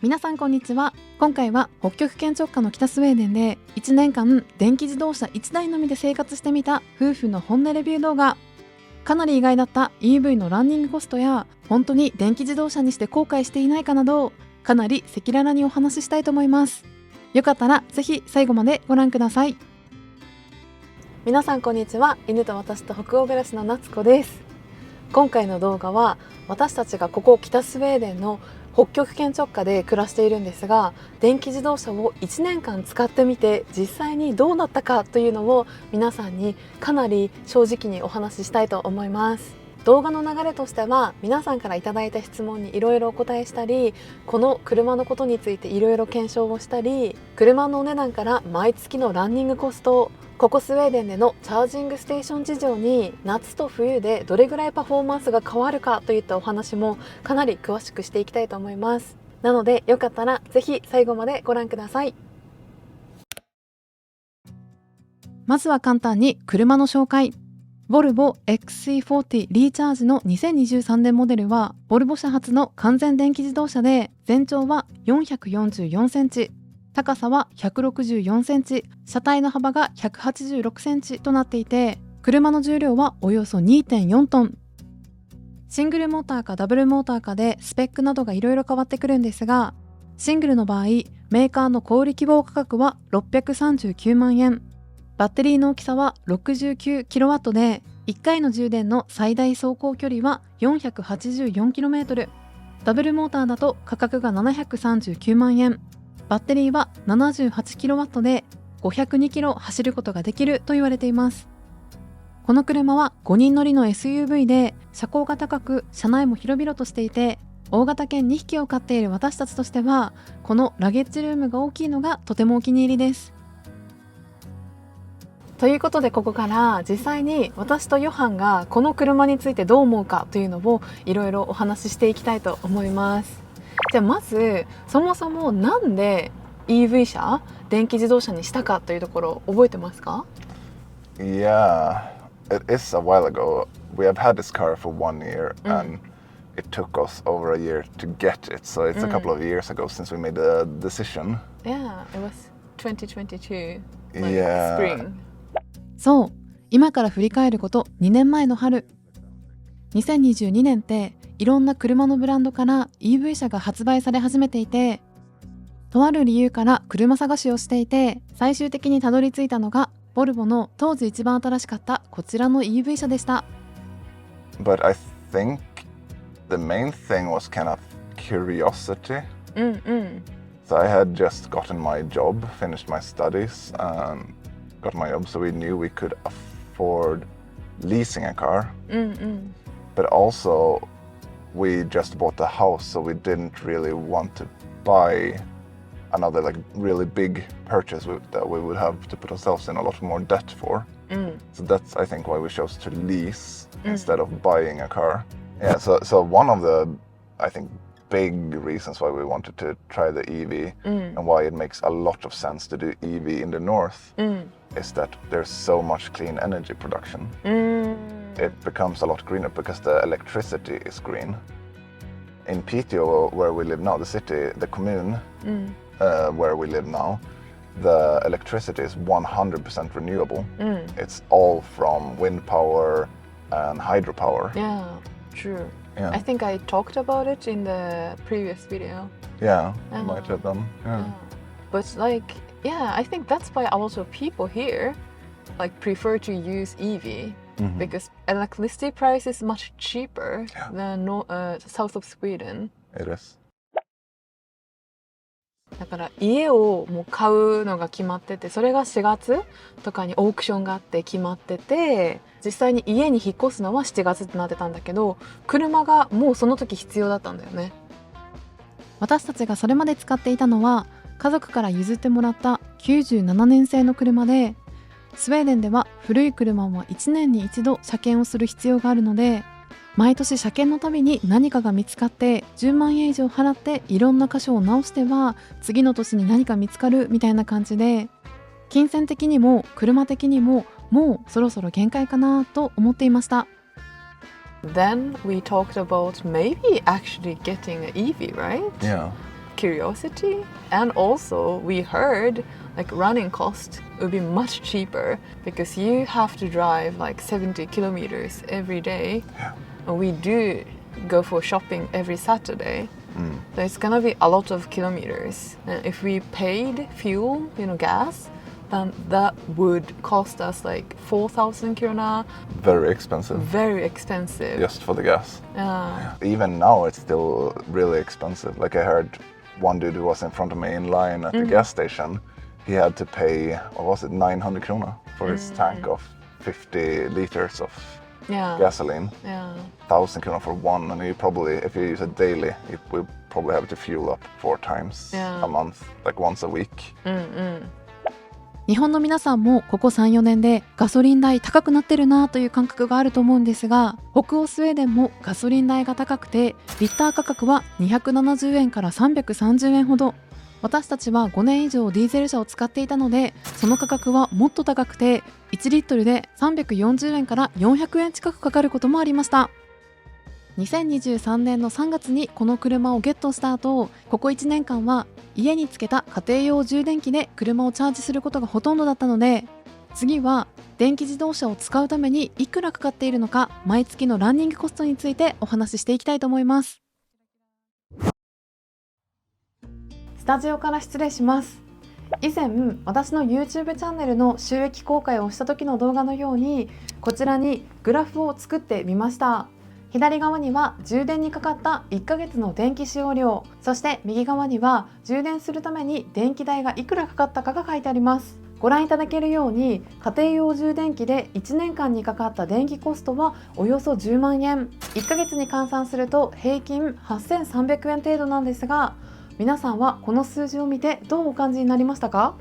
皆さんこんにちは。今回は北極圏直下の北スウェーデンで1年間電気自動車1台のみで生活してみた夫婦の本音レビュー動画。かなり意外だった EV のランニングコストや本当に電気自動車にして後悔していないかなど、かなり赤裸々にお話ししたいと思います。よかったらぜひ最後までご覧ください。皆さんこんにちは。犬と私と北欧暮らしの夏子です。今回の動画は私たちがここ北スウェーデンの北極圏直下で暮らしているんですが、電気自動車を1年間使ってみて実際にどうなったかというのを皆さんにかなり正直にお話ししたいと思います。動画の流れとしては皆さんからいただいた質問にいろいろお答えしたり、この車のことについていろいろ検証をしたり、車のお値段から毎月のランニングコスト、ここスウェーデンでのチャージングステーション事情に夏と冬でどれぐらいパフォーマンスが変わるかといったお話もかなり詳しくしていきたいと思います。なのでよかったらぜひ最後までご覧ください。まずは簡単に車の紹介。ボルボ XC40 リーチャージの2023年モデルはボルボ社発の完全電気自動車で、全長は444センチ、高さは164センチ、車体の幅が186センチとなっていて、車の重量はおよそ 2.4 トン。シングルモーターかダブルモーターかでスペックなどがいろいろ変わってくるんですが、シングルの場合メーカーの小売希望価格は639万円、バッテリーの大きさは 69kW で1回の充電の最大走行距離は 484km、 ダブルモーターだと価格が739万円、バッテリーは 78kW で 502km 走ることができると言われています。この車は5人乗りの SUV で車高が高く車内も広々としていて、大型犬2匹を飼っている私たちとしてはこのラゲッジルームが大きいのがとてもお気に入りです。ということでここから実際に私とヨハンがこの車についてどう思うかというのをいろいろお話ししていきたいと思います。じゃあまずそもそもなんで EV 車、電気自動車にしたかというところ覚えてますか？ Yeah, it is a while ago. We have had this car for 1 year and it took us over a year to get it. So it's a couple of years ago since we made the decision. Yeah, it was 2022 Yeah. spring. そう、今から振り返ること2年前の春。2022年っていろんな車のブランドから EV 車が発売され始めていて、とある理由から車探しをしていて最終的にたどり着いたのがボルボの当時一番新しかったこちらの EV 車でした。 But I think the main thing was kind of curiosity. So I had just gotten my job, finished my studies, and got my job, so we knew we could afford leasing a car. But also we just bought a house, so we didn't really want to buy another like really big purchase that we would have to put ourselves in a lot more debt for. So that's I think why we chose to lease instead of buying a car. Yeah, so one of the I think big reasons why we wanted to try the EV and why it makes a lot of sense to do EV in the north is that there's so much clean energy production. It becomes a lot greener because the electricity is green. In Piteå, where we live now, the city, the commune where we live now, the electricity is 100% renewable. It's all from wind power and hydropower. Yeah, true. Yeah. I think I talked about it in the previous video. Yeah, you might have done. Yeah. But like, yeah, I think that's why a lot of people here like prefer to use EV because electricity price is much cheaper than south of Sweden. It is. だから家をもう買うのが決まってて、それが4月とかにオークションがあって決まってて、実際に家に引っ越すのは7月ってなってたんだけど、車がもうその時必要だったんだよね。私たちがそれまで使っていたのは家族から譲ってもらった97年製の車で、スウェーデンでは古い車は1年に1度車検をする必要があるので、毎年車検のたびに何かが見つかって10万円以上払っていろんな箇所を直しては次の年に何か見つかるみたいな感じで、金銭的にも車的にももうそろそろ限界かなと思っていました。Then we talked about maybe actually getting an EV, right? Yeah. curiosity, and also we heard like running cost would be much cheaper because you have to drive like 70 kilometers every day. Yeah. And we do go for shopping every Saturday. So it's gonna be a lot of kilometers. And if we paid fuel, gas, then that would cost us like 4,000 krona. Very expensive. Very expensive. Just for the gas. Yeah. Even now it's still really expensive. Like I heard one dude who was in front of me in line at the gas station, he had to pay, what was it, 900 krona for his tank of 50 liters of gasoline. Yeah. 1,000 krona for one, and you probably, if you use it daily, you will probably have to fuel up 4 times a month, like once a week. 日本の皆さんもここ 3,4 年でガソリン代高くなってるなという感覚があると思うんですが、北欧スウェーデンもガソリン代が高くてリッター価格は270円から330円ほど。私たちは5年以上ディーゼル車を使っていたので、その価格はもっと高くて1リットルで340円から400円近くかかることもありました。2023年の3月にこの車をゲットした後、ここ1年間は家につけた家庭用充電器で車をチャージすることがほとんどだったので、次は電気自動車を使うためにいくらかかっているのか、毎月のランニングコストについてお話ししていきたいと思います。スタジオから失礼します。以前私の YouTube チャンネルの収益公開をした時の動画のように、こちらにグラフを作ってみました。左側には充電にかかった1ヶ月の電気使用量、そして右側には充電するために電気代がいくらかかったかが書いてあります。ご覧いただけるように、家庭用充電器で1年間にかかった電気コストはおよそ10万円、1ヶ月に換算すると平均8300円程度なんですが、皆さんはこの数字を見てどうお感じになりましたか？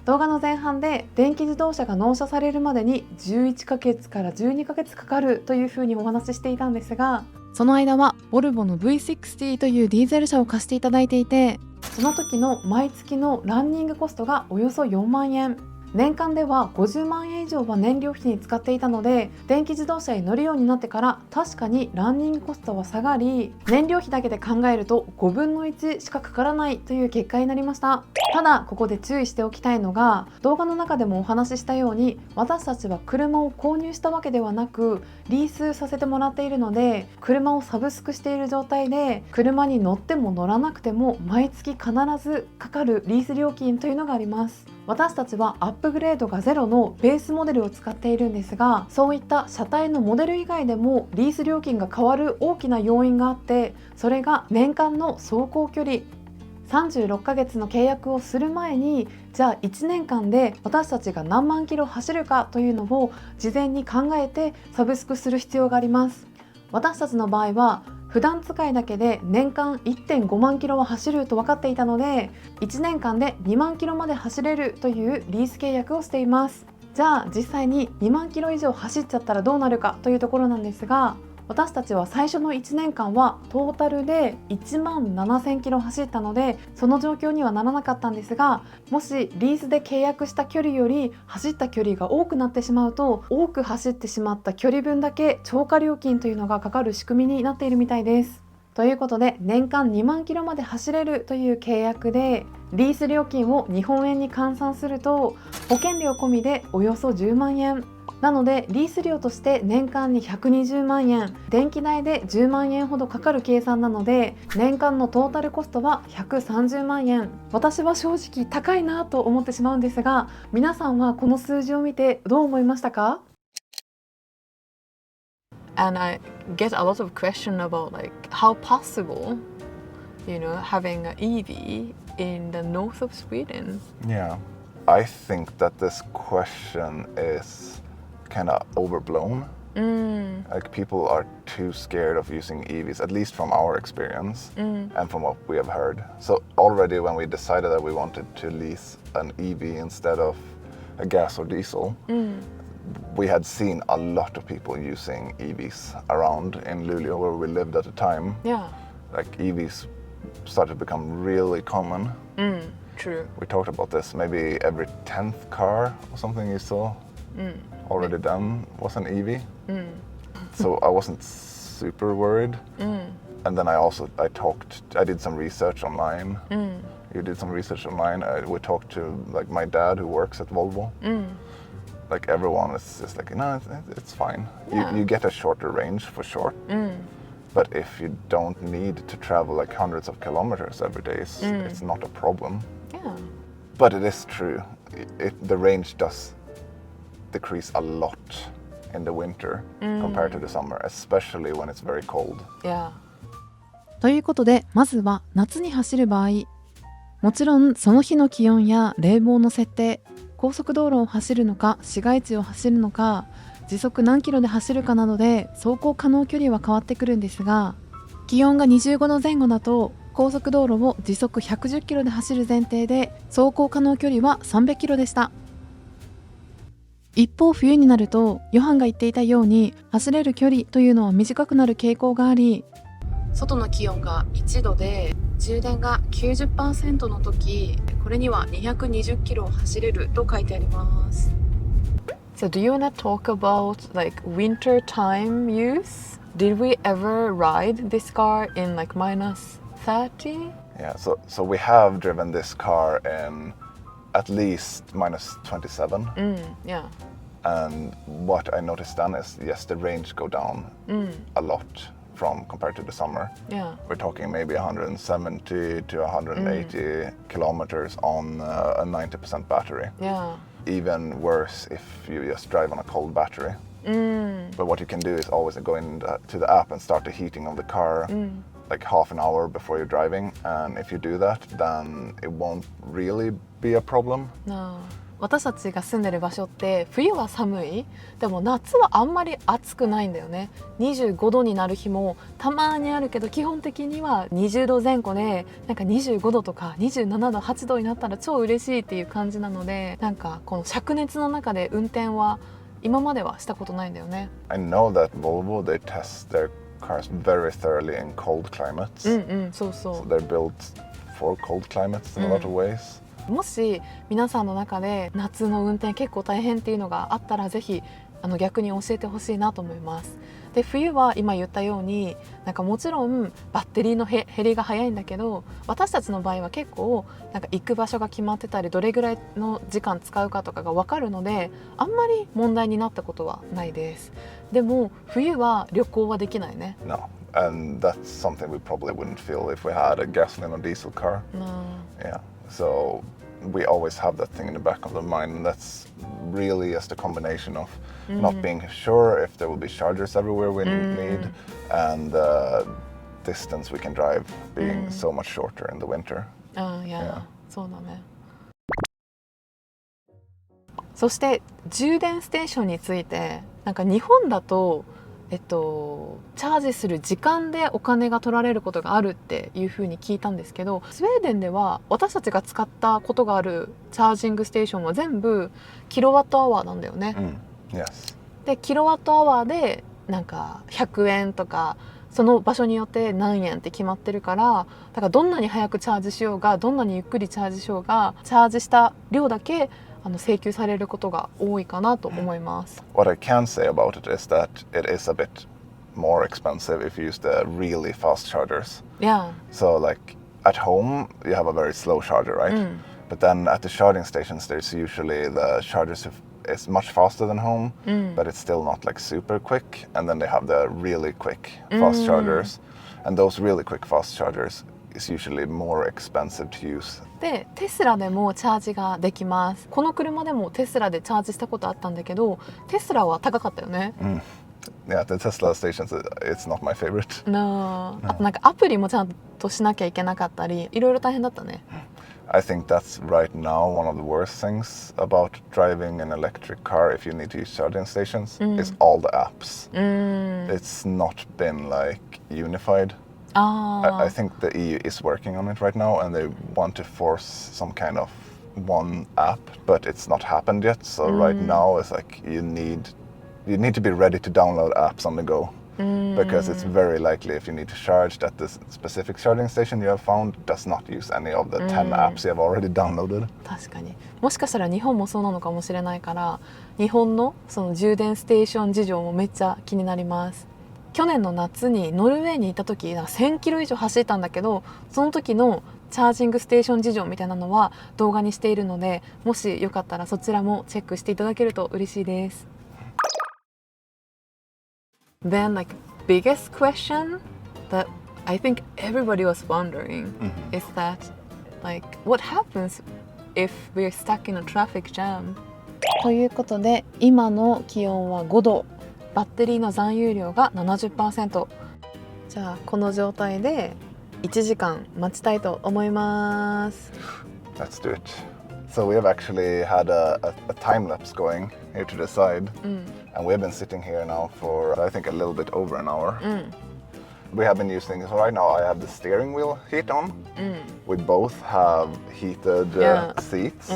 動画の前半で電気自動車が納車されるまでに11ヶ月から12ヶ月かかるというふうにお話ししていたんですが、その間はボルボの V60 というディーゼル車を貸していただいていて、その時の毎月のランニングコストがおよそ4万円。年間では50万円以上は燃料費に使っていたので、電気自動車に乗るようになってから確かにランニングコストは下がり、燃料費だけで考えると5分の1しかかからないという結果になりました。ただここで注意しておきたいのが、動画の中でもお話ししたように、私たちは車を購入したわけではなくリースさせてもらっているので、車をサブスクしている状態で、車に乗っても乗らなくても毎月必ずかかるリース料金というのがあります。私たちはアップグレードがゼロのベースモデルを使っているんですが、そういった車体のモデル以外でもリース料金が変わる大きな要因があって、それが年間の走行距離。36ヶ月の契約をする前に、じゃあ1年間で私たちが何万キロ走るかというのを事前に考えてサブスクする必要があります。私たちの場合は普段使いだけで年間 1.5 万キロは走ると分かっていたので、1年間で2万キロまで走れるというリース契約をしています。じゃあ実際に2万キロ以上走っちゃったらどうなるかというところなんですが、私たちは最初の1年間はトータルで1万7000キロ走ったので、その状況にはならなかったんですが、もしリースで契約した距離より走った距離が多くなってしまうと、多く走ってしまった距離分だけ超過料金というのがかかる仕組みになっているみたいです。ということで、年間2万キロまで走れるという契約で、リース料金を日本円に換算すると保険料込みでおよそ10万円。なのでリース料として年間に120万円、電気代で10万円ほどかかる計算なので、年間のトータルコストは130万円。私は正直高いなと思ってしまうんですが、皆さんはこの数字を見てどう思いましたか？ And I get a lot of question about like how possible, having an EV in the north of Sweden. Yeah, I think that this question is kind of overblown. Like people are too scared of using EVs, at least from our experience and from what we have heard. So already when we decided that we wanted to lease an EV instead of a gas or diesel, we had seen a lot of people using EVs around in Luleå where we lived at the time. Yeah. Like EVs started to become really common. True. We talked about this, maybe every 10th car or something you saw already done was an EV. So I wasn't super worried. And then I did some research online. You did some research online. We talked to like my dad who works at Volvo. Like everyone is just like, no, it's fine. Yeah. You get a shorter range for sure. But if you don't need to travel like hundreds of kilometers every day, it's not a problem. Yeah. But it is true. The range does decrease a lot in the winter compared to the summer, especially when it's very cold. Yeah. ということで、まずは夏に走る場合、もちろんその日の気温や冷房の設定、高速道路を走るのか市街地を走るのか時速何キロで走るかなどで走行可能距離は変わってくるんですが、気温が25度前後だと高速道路を時速110キロで走る前提で走行可能距離は300キロでした。一方冬になるとヨハンが言っていたように走れる距離というのは短くなる傾向があり、外の気温が1度で充電が 90% の時、これには220キロを走れると書いてあります。So do you want to talk about like winter time use? Did we ever ride this car in like minus 30? Yeah, so we have driven this car in at least minus 27. Yeah. And what I noticed then is, yes, the range go down a lot compared to the summer. Yeah. We're talking maybe 170 to 180 kilometers on a 90% battery. Yeah. Even worse if you just drive on a cold battery. But what you can do is always go into the app and start the heating of the car like half an hour before you're driving. And if you do that, then it won't really be a problem. No.私たちが住んでる場所って冬は寒い、でも夏はあんまり暑くないんだよね。25度になる日もたまにあるけど、基本的には20度前後で、なんか25度とか27度8度になったら超嬉しいっていう感じなので、なんかこの灼熱の中で運転は今まではしたことないんだよね。 I know that Volvo, they test their cars very thoroughly in cold climates. そうそう。 So they're built for cold climates in a lot of ways. もし皆さんの中で夏の運転結構大変っていうのがあったら、ぜひ逆に教えてほしいなと思います。で冬は今言ったようになんかもちろんバッテリーの減りが早いんだけど、私たちの場合は結構なんか行く場所が決まってたり、どれぐらいの時間使うかとかが分かるので、あんまり問題になったことはないです。でも冬は旅行はできないね。 No, and that's something we probably wouldn't feel if we had a gasoline or diesel car. Yeah, so we always have that thing in the back of the mind, and that's really just a combination of not being sure if there will be chargers everywhere we need, and the distance we can drive being so much shorter in the winter. Yeah. そうだね。そして充電ステーションについて、なんか日本だとチャージする時間でお金が取られることがあるっていうふうに聞いたんですけど、スウェーデンでは私たちが使ったことがあるチャージングステーションは全部キロワットアワーなんだよね。Yes. でキロワットアワーでなんか100円とかその場所によって何円って決まってるから、だからどんなに早くチャージしようがどんなにゆっくりチャージしようが、チャージした量だけ請求されることが多いかなと思います。What I can say about it is that it is a bit more expensive if you use the really fast chargers. Yeah. So like at home you have a very slow charger, right? But then at the charging stations there's usually the chargers is much faster than home, but it's still not like super quick. And then they have the really quick fast chargers, and those really quick fast chargers is usually more expensive to use. でテスラでもチャージができます。この車でもテスラでチャージしたことあったんだけど、テスラは高かったよね。Yeah, the Tesla stations, it's not my favorite. あとなんかアプリもちゃんとしなきゃいけなかったり、いろいろ大変だったね。I think that's right now one of the worst things about driving an electric car if you need to use charging stations is all the apps. It's not been like unified. I think the EU is working on it right now, and they want to force some kind of one app, but it's not happened yet. So right now it's like you need to be ready to download apps on the go, because it's very likely if you need to charge that this specific charging station you have found does not use any of the 10 apps you have already downloaded. 確かに。もしかしたら日本もそうなのかもしれないから、日本のその充電ステーション事情もめっちゃ気になります。去年の夏にノルウェーに行った時1000キロ以上走ったんだけど、その時のチャージングステーション事情みたいなのは動画にしているので、もしよかったらそちらもチェックしていただけると嬉しいです。Then like biggest question that I think everybody was wondering is that like what happens if we're stuck in a traffic jam? ということで今の気温は5度、バッテリーの残油量が 70%。 じゃあこの状態で1時間待ちたいと思います。 Let's do it. So we have actually had a time lapse going here to the side, and we have been sitting here now for I think a little bit over an hour. We have been using, so right now I have the steering wheel heat on. We both have heated seats.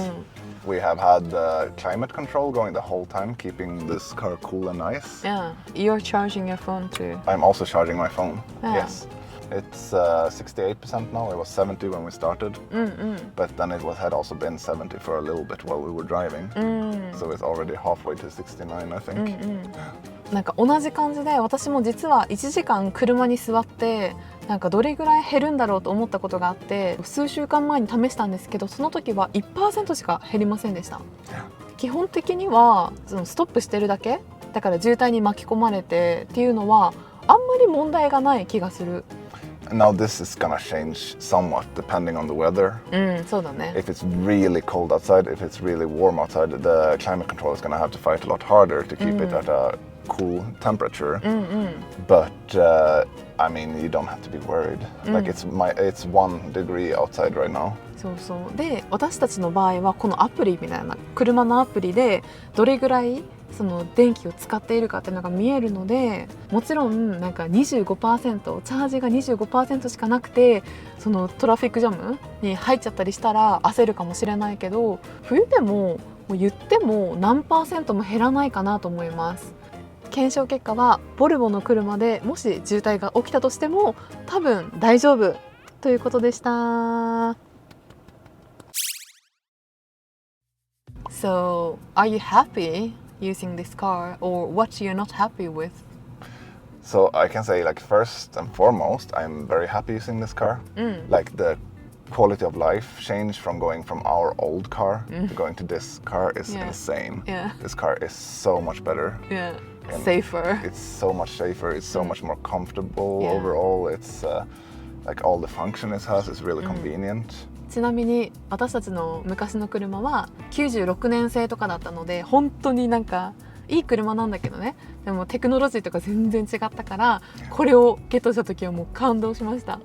We have had climate control going the whole time, keeping this car cool and nice. Yeah, you're charging your phone too. I'm also charging my phone. Yes. It's 68% now. It was 70 when we started, but then had also been 70 for a little bit while we were driving. So it's already halfway to 69, I think. なんか同じ感じで、私も実は1時間車に座ってなんかどれぐらい減るんだろうと思ったことがあって、数週間前に試したんですけど、その時は 1% しか減りませんでした。基本的にはそのストップしてるだけだから、渋滞に巻き込まれてっていうのはあんまり問題がない気がする。Now this is gonna change somewhat depending on the weather. そうだね。 If it's really cold outside, if it's really warm outside, the climate control is gonna have to fight a lot harder to keep it at a cool temperature. But I mean, you don't have to be worried. Like it's 1 degree outside right now. そうそうで、私たちの場合はこのアプリみたいな車のアプリでどれぐらいその電気を使っているかっていうのが見えるので、もちろんなんか 25% チャージが 25% しかなくて、そのトラフィックジャムに入っちゃったりしたら焦るかもしれないけど、冬でも言っても何%も減らないかなと思います。検証結果はボルボの車でもし渋滞が起きたとしても多分大丈夫ということでした。So, are you happy using this car, or what you're not happy with? So I can say, like, first and foremost, I'm very happy using this car. Like the quality of life change from going from our old car to going to this car is insane. This car is so much better. Safer. It's so much safer. It's so much more comfortable overall. It's like all the function it has is really convenient. ちなみに私たちの昔の車は96年製とかだったので、本当になんかいい車なんだけどね、でもテクノロジーとか全然違ったから、これをゲットした時はもう感動しました。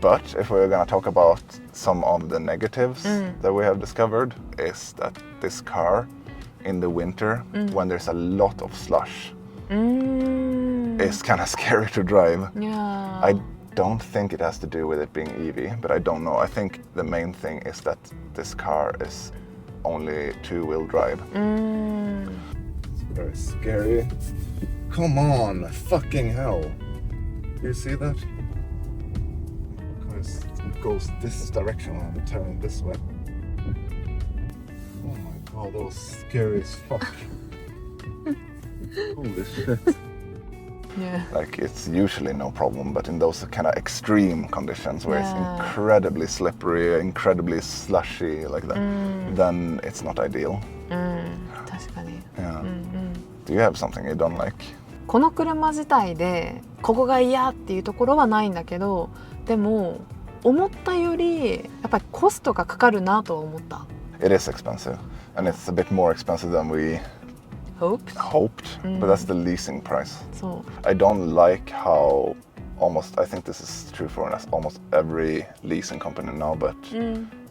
But if we're gonna talk about some of the negatives that we have discovered, is that this car in the winter, when there's a lot of slush, is kind of scary to drive. I don't think it has to do with it being EV, but I don't know. I think the main thing is that this car is only two-wheel drive. It's very scary. Come on, fucking hell. Do you see that? Because it goes this direction when I'm turning this way. Oh my god, that was scary as fuck. Holy shit. Like, it's usually no problem, but in those kind of extreme conditions where it's incredibly slippery, incredibly slushy like that, then it's not ideal. 確かに。Do you have something you don't like? この車自体でここが嫌っていうところはないんだけど、でも思ったよりやっぱりコストがかかるなと思った。It is expensive, and it's a bit more expensive than we hoped, but that's the leasing price. I don't like how I think this is true for almost every leasing company now, but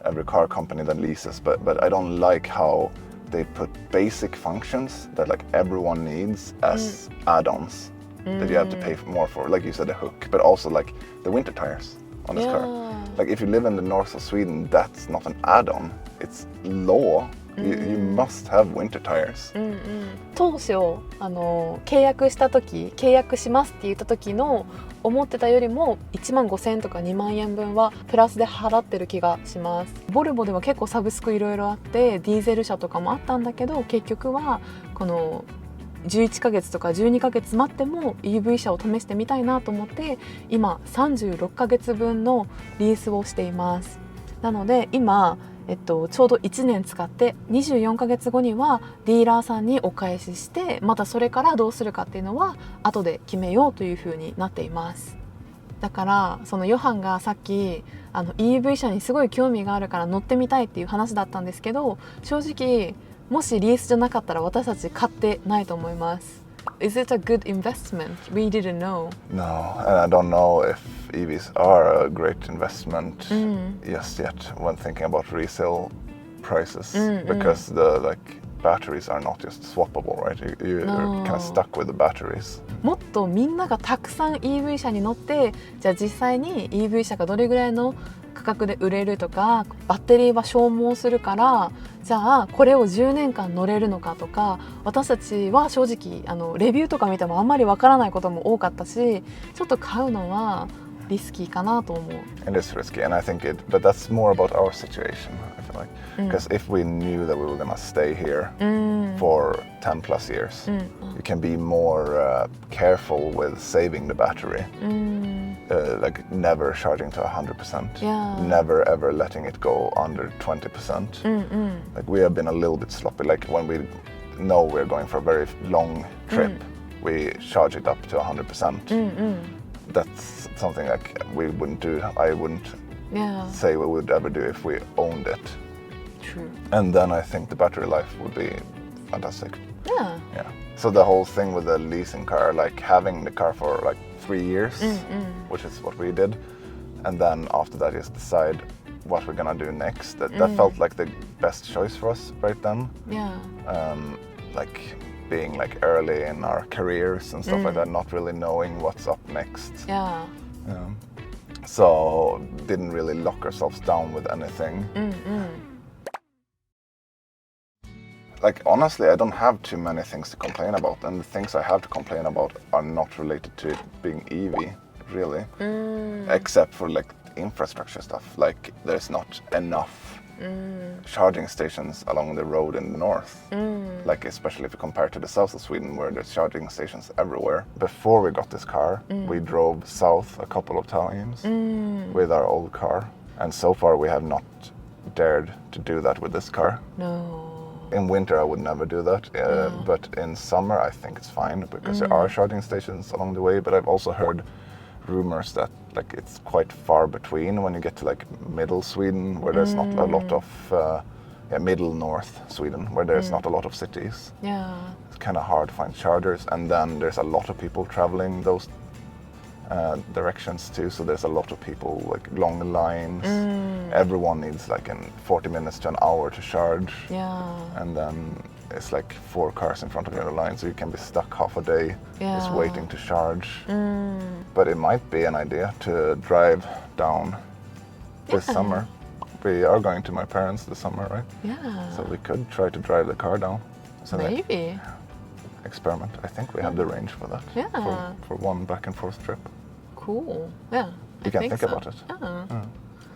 every car company that leases, but I don't like how they put basic functions that like everyone needs as add-ons that you have to pay more for, like you said, the hook, but also like the winter tires on this car. Like if you live in the north of Sweden, that's not an add-on, it's law. You must have winter tires. 当初契約した時、契約しますって言った時の思ってたよりも1万5,000円とか2万円分はプラスで払ってる気がします。ボルボでは結構サブスクいろいろあって、ディーゼル車とかもあったんだけど、結局はこの11ヶ月とか12ヶ月待っても EV 車を試してみたいなと思って今36ヶ月分のリースをしています。なので今、ちょうど1年使って24ヶ月後にはディーラーさんにお返ししてまたそれからどうするかっていうのは後で決めようというふうになっています。だからそのヨハンがさっきEV 車にすごい興味があるから乗ってみたいっていう話だったんですけど、正直もしリースじゃなかったら私たち買ってないと思います。Is it a good investment? We didn't know. No, and I don't know if EVs are a great investment just yet when thinking about resale prices because the batteries are not just swappable, right? You're kind of stuck with the batteries. もっとみんながたくさん EV 車に乗ってじゃあ実際に EV 車がどれぐらいの価格で売れるとかバッテリーは消耗するからじゃあこれを10年間乗れるのかとか私たちは正直レビューとか見てもあんまりわからないことも多かったしちょっと買うのはリスキーかなと思う。It is risky, and I think but that's more about our situation. I feel like because if we knew that we were gonna stay here for 10 plus years, you can be more careful with saving the battery, like never charging to 100%, never ever letting it go under 20%. Like we have been a little bit sloppy. Like when we know we're going for a very long trip, we charge it up to 100%. That's something like we wouldn't do. I wouldn't say we would ever do if we owned it. True. And then I think the battery life would be fantastic. Yeah. Yeah. So the whole thing with the leasing car, like having the car for like 3 years, which is what we did, and then after that just decide what we're gonna do next. That felt like the best choice for us right then. Yeah. Like being like early in our careers and stuff like that, not really knowing what's up next. Yeah. So didn't really lock ourselves down with anything. Like honestly, I don't have too many things to complain about, and the things I have to complain about are not related to it being EV, really. Except for like infrastructure stuff. Like there's not enough charging stations along the road in the north. Like especially if you compare to the south of Sweden where there's charging stations everywhere. Before we got this car, we drove south a couple of times with our old car, and so far we have not dared to do that with this car. No. In winter I would never do that, but in summer I think it's fine because there are charging stations along the way, but I've also heard rumors that like it's quite far between when you get to like middle Sweden where there's not a lot of middle north Sweden where there's not a lot of cities. Yeah. It's kind of hard to find chargers, and then there's a lot of people traveling those directions too, so there's a lot of people, like long lines. Everyone needs like 40 minutes to an hour to charge, and then it's like 4 cars in front of you on the line, so you can be stuck half a day just waiting to charge. But it might be an idea to drive down this summer. We are going to my parents this summer, right? Yeah. So we could try to drive the car down. So maybe. Experiment. I think we have the range for that. Yeah. For one back and forth trip. Cool. Yeah. You can think about it.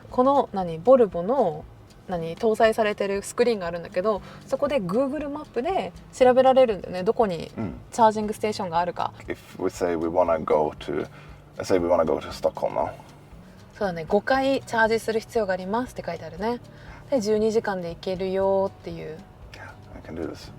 このボルボの搭載されてるスクリーンがあるんだけど、そこで Google マップで調べられるんだよね。どこにチャージングステーションがあるか。If we say we wanna go to Stockholm now. そうだね。5回チャージする必要がありますって書いてあるね。で12時間で行けるよっていう。Yeah, I can do this.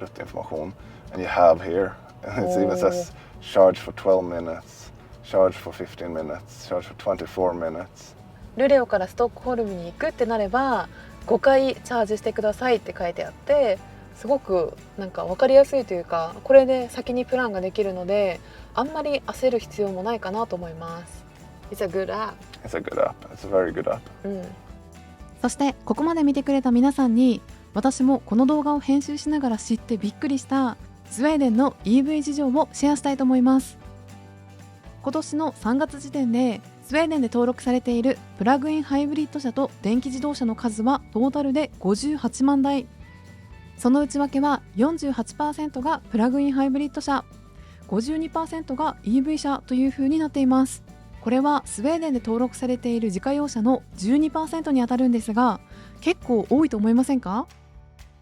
Rutinformation. And you have here, it even says charge for 12 minutes, charge for 15 minutes, charge for 24 minutes. ルレオからストックホルムに行くってなれば5回チャージしてくださいって書いてあって、すごくなんか分かりやすいというか、これで先にプランができるのであんまり焦る必要もないかなと思います。It's a good app. It's a good app. It's a very good app. そしてここまで見てくれた皆さんに、私もこの動画を編集しながら知ってびっくりしたスウェーデンの EV 事情をシェアしたいと思います。今年の3月時点でスウェーデンで登録されているプラグインハイブリッド車と電気自動車の数はトータルで58万台。その内訳は 48% がプラグインハイブリッド車、52% が EV 車という風になっています。これはスウェーデンで登録されている自家用車の 12% に当たるんですが、結構多いと思いませんか？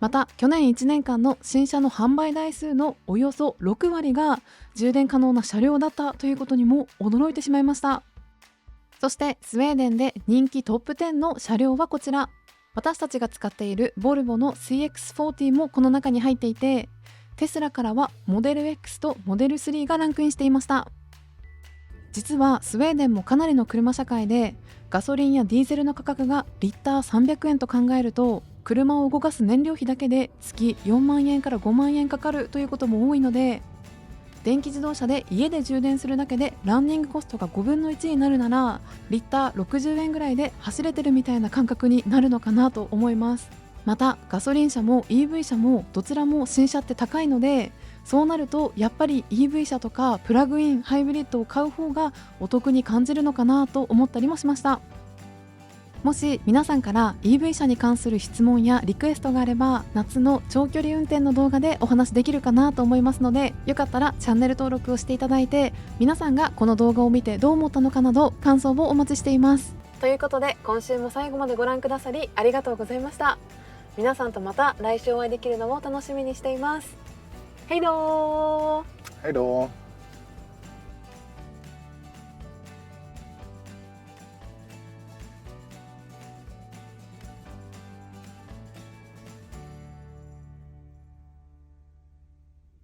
また去年1年間の新車の販売台数のおよそ6割が充電可能な車両だったということにも驚いてしまいました。そしてスウェーデンで人気トップ10の車両はこちら。私たちが使っているボルボの CX40 もこの中に入っていて、テスラからはモデル X とモデル3がランクインしていました。実はスウェーデンもかなりの車社会で、ガソリンやディーゼルの価格がリッター300円と考えると、車を動かす燃料費だけで月4万円から5万円かかるということも多いので、電気自動車で家で充電するだけでランニングコストが5分の1になるなら、リッター60円ぐらいで走れてるみたいな感覚になるのかなと思います。またガソリン車も EV 車もどちらも新車って高いので、そうなるとやっぱり EV 車とかプラグインハイブリッドを買う方がお得に感じるのかなと思ったりもしました。もし皆さんから EV 車に関する質問やリクエストがあれば、夏の長距離運転の動画でお話できるかなと思いますので、よかったらチャンネル登録をしていただいて、皆さんがこの動画を見てどう思ったのかなど感想をお待ちしています。ということで今週も最後までご覧くださりありがとうございました。皆さんとまた来週お会いできるのを楽しみにしています。ヘイドー。Hej då!